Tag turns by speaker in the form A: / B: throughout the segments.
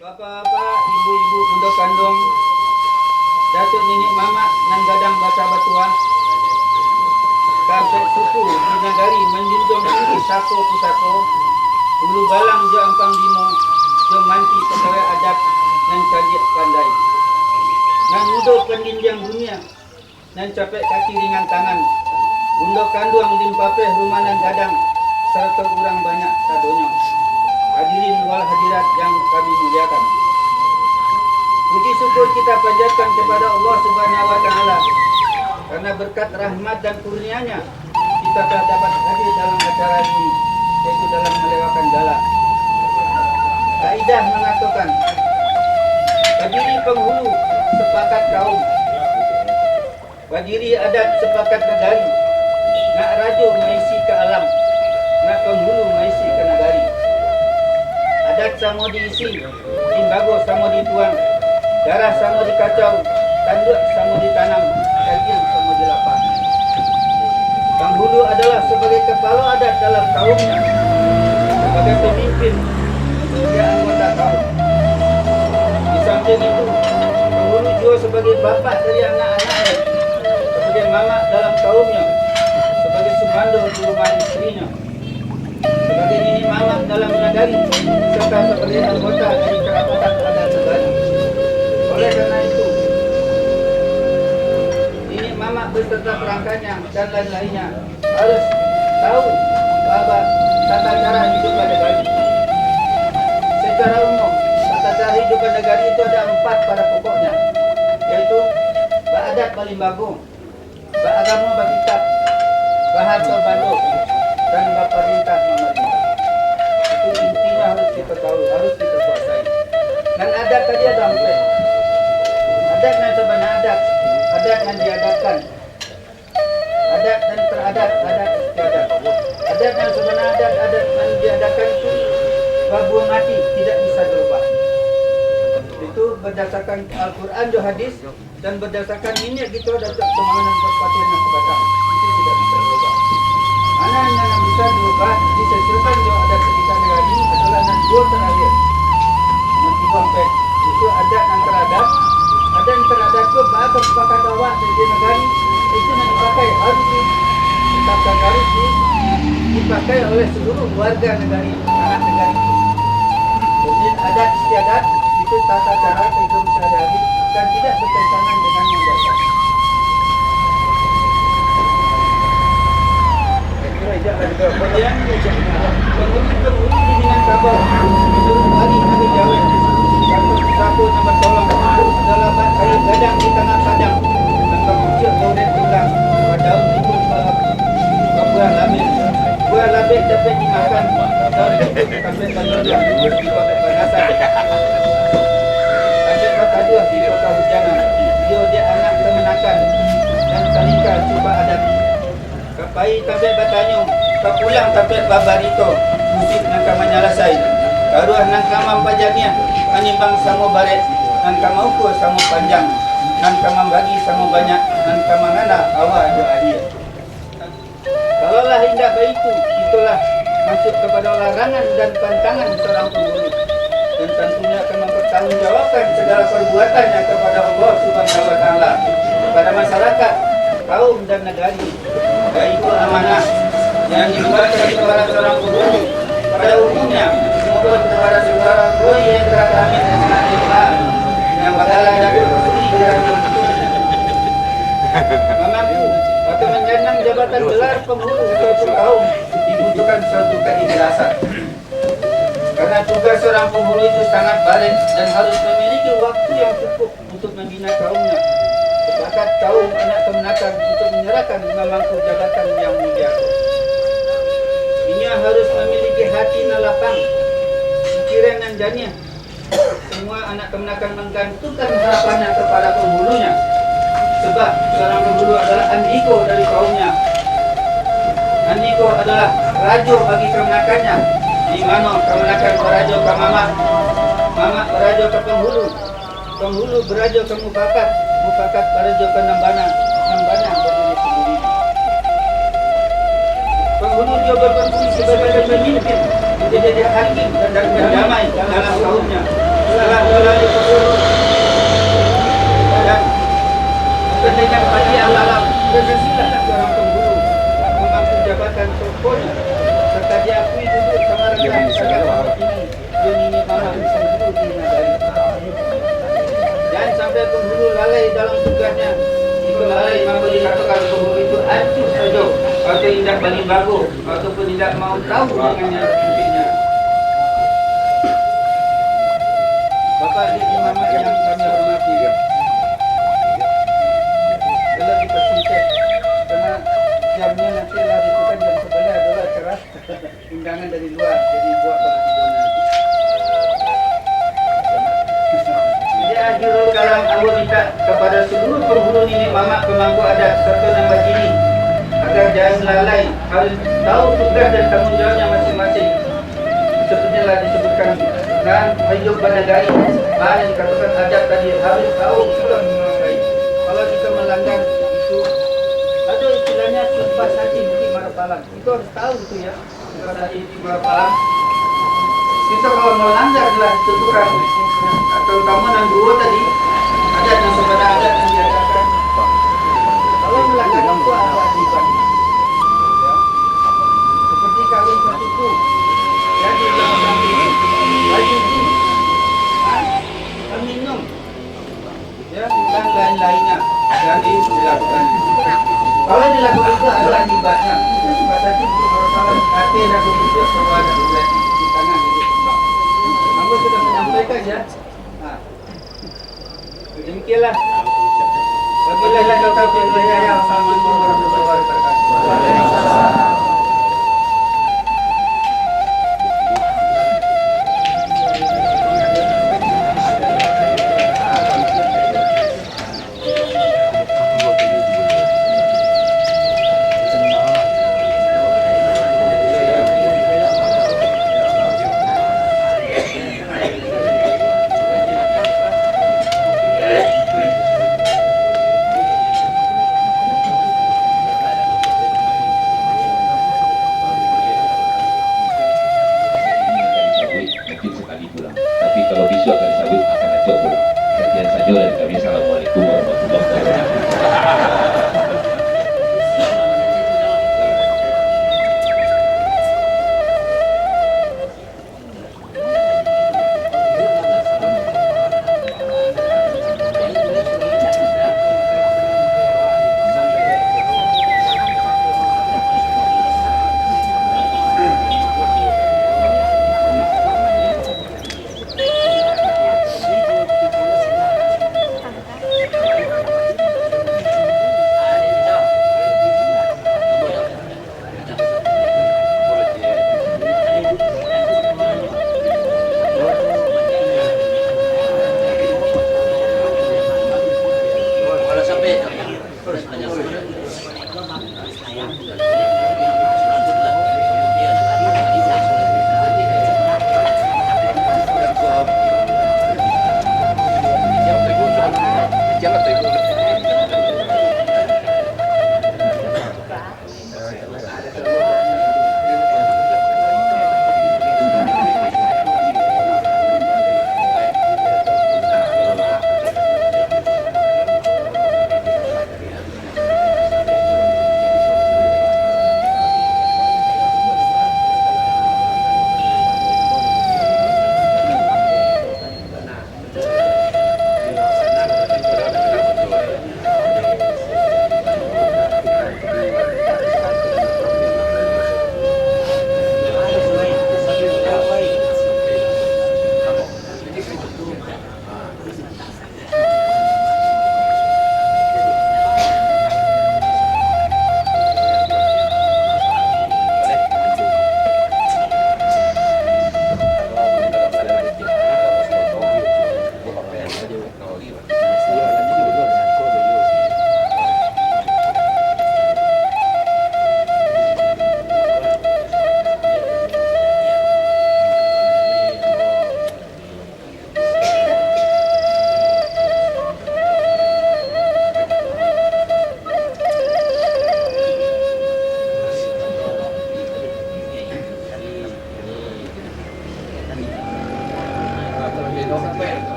A: Bapak-bapak, ibu-ibu pondok kandung, datuk nenek mamak nan gadang baca batuah, kabeh suku di negari menjunjung tinggi sako pusako, hulu balang jo ampang dimo, jo manti pegawai adat nan kajiat pandai. Nan mudo pendinjang dunia, nan capek kaki ringan tangan, pondok kandung limpapeh rumah nan gadang, serta kurang banyak sadonyo. Hadirin wal hadirat yang kami muliakan. Puji syukur kita panjatkan kepada Allah Subhanahu wa taala karena berkat rahmat dan kurnia-Nya kita telah dapat hadir dalam acara ini, yaitu dalam melewatkan gala. Kaidah mengatakan berdiri penghulu sepakat kaum, berdiri adat sepakat negari, nak rajo maisi ke alam, nak penghulu maisi ke negari. Adat sama diisi, timbago sama dituang, darah sama dikacau, tanduk sama ditanam, kajian sama dilapah. Penghulu adalah sebagai kepala adat dalam kaumnya, sebagai pemimpin, dia anggota kaum. Di samping itu, penghulu juga sebagai bapak dari anak-anaknya, sebagai mamak dalam kaumnya, sebagai sumando di rumah istrinya, sebagai nini mamak dalam negari, serta sebagai anggota dari kerapatan adat negari. Oleh karena itu, nini mamak beserta perangkatnya dan lain-lainnya harus tahu bahwa tata cara hidup negari. Secara umum, tata cara hidup negari itu ada 4 pada pokoknya, yaitu beradat balimbago, beragama berkitab, bahasa Bandung, dan berperintah memerintah. Itu intinya harus kita tahu, harus kita kuasai. Dan adat tadi ada 4. Adat yang sebenarnya adat yang diadatkan, adat dan teradat, adat istiadat. Adat yang sebenarnya adat yang diadatkan itu babuah mati, tidak bisa dirubah. Itu berdasarkan Al-Quran dan hadis dan berdasarkan ini kita dapat pemahaman berpatian yang sebatang. Itu tidak bisa dirubah. Mana yang bisa dirubah disesuaikan dengan adat sekitar negara ini adalah yang 2 terakhir. Yang 3 itu adat yang teradat. Adat yang teradat itu bahasa sepakat awak dari negara itu yang dipakai harus dipakai oleh seluruh warga negara, anak negara itu. Kemudian adat istiadat itu tata cara kehidupan sehari-hari dan tidak bertentangan dengan yang dasar. Kemudian penghulu dengan kabar disuruh hari hari jawab satu nomor tolong adalah kayu gadang di tengah padang dan kemudian daudet tinggal daun itu buah labih. Buah labih dapat dimakan daun itu sampai panjang dipakai panasan. Ada kata dua di kota hujanan. Dia anak kemenakan dan kalika cuba adat. Kapai sampai bertanya, kepulang sampai babarito musik nang kamanyalasai. Karuah nang kamam pajanya animbang samo baret nang kamauku samo panjang nang kamam bagi samo banyak nang kamangana awa do ahir. Kalaulah indah begitu, itulah masuk kepada larangan dan pantangan seorang penghulu dan tentunya akan mempertanggungjawabkan segala perbuatannya kepada Allah Subhanahu wa taala, kepada masyarakat, kaum dan negari. Yaitu amanah yang diberikan kepada seorang penghulu pada umumnya maupun kepada seorang penghulu yang terkami dengan Islam yang bakalan dapat bersuri dan memampu atau menyandang jabatan gelar penghulu suatu kaum dibutuhkan suatu keikhlasan. Karena tugas seorang penghulu itu sangat baik dan harus memiliki waktu yang cukup untuk membina kaumnya. Sepakat kaum anak kemenakan untuk menyerahkan memangku jabatan yang mulia. Ini harus memiliki hati lapang, pikiran yang jernih. Semua anak kemenakan menggantungkan harapannya kepada penghulunya. Sebab seorang penghulu adalah andiko dari kaumnya. Andiko adalah rajo bagi kemenakannya. Di mana kemenakan berajo ke mamak, mamak berajo ke penghulu, penghulu berajo ke mufakat, mufakat berajo ke nambana, nambana berdiri sendiri. Penghulu juga berfungsi sebagai pemimpin, menjadi hakim dan damai dalam kaumnya. setelah melalui penghulu dan ketika bagi alam berkesilah seorang penghulu memangku jabatan tokohnya serta diakui duduk sama rendah sangat ini Yunini Mama Penghulu di Nagari. Jangan sampai penghulu lalai dalam tugasnya. Jika lalai maka dikatakan penghulu itu acuh saja atau tidak balik bagus ataupun tidak mau tahu dengan yang pentingnya. Bapak di Mama yang kami hormati, telah dipersingkat karena jamnya nanti lah ditentukan jam 11 adalah acara undangan dari luar, jadi buat perhitungan. Jadi akhir kalam aku minta kepada seluruh penghulu ini Mama pemangku adat serta nama ini agar jangan lalai, harus tahu tugas dan tanggung jawabnya masing-masing. Seperti telah disebutkan dan hidup bernegari, yang dikatakan adat tadi harus tahu juga mengenai. Kalau kita melanggar itu, ada istilahnya sumpah saji bukti marapalang. Itu harus tahu itu ya, sumpah saji bukti marapalang. Kita kalau melanggar telah disebutkan atau kamu dan dua tadi adat yang sebenarnya adat yang diadakan. Kalau melanggar itu ada akibat. Ya. Seperti kawin satuku, ya di dalam baju minum, ya dan lain-lainnya jadi dilakukan. Kalau dilakukan itu adalah akibatnya. Itu sebatas itu kalau hati dan kemudian semua ada di tangan jadi kembang. Aku sudah menyampaikan ya. Nah, demikianlah. Wabillahi taufiq wal hidayah. Assalamualaikum warahmatullahi wabarakatuh.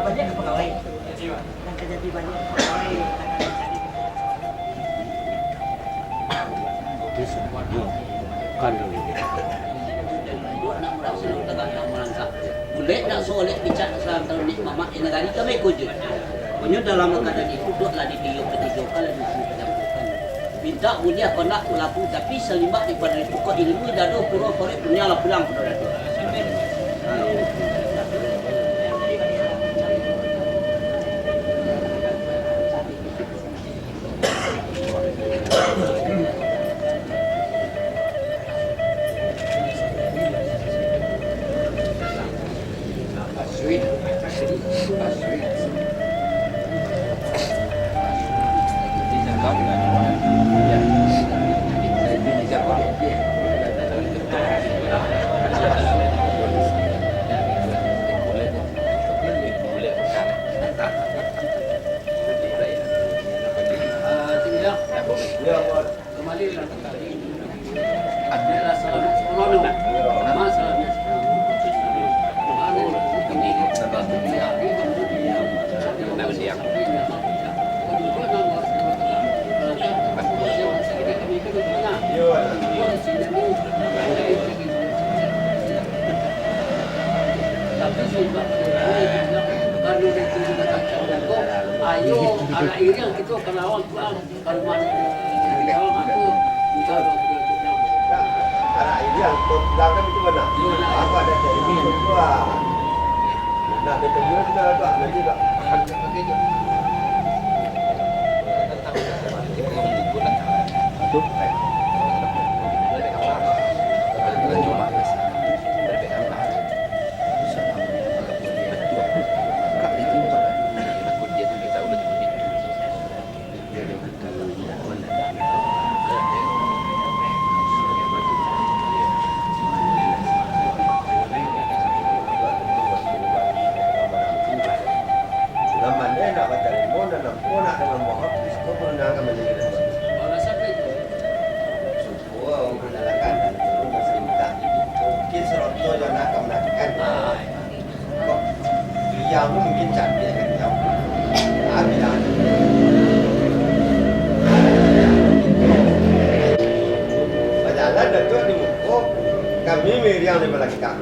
B: Banyak ke pegawai dan kerja di banyak pegawai
C: kan boleh nak soleh bicara selang kalau ni mama ini tadi kami kuju punya dalam keadaan itu duduklah di tiup ketiga kali minta punya kena laku tapi selimbak daripada itu kok ilmu dado pura korek punya lah pulang pada itu ayo anak ini yang kita kenawan pulang kalau mana kalau aku minta
D: anak ini yang belakang itu mana? Apa ada dari itu dua? Nah, betul sudah ada lagi tak? Yang mungkin cantik kan jauh. Bilang. Padahal ada tu di muka kami meriang di belakang.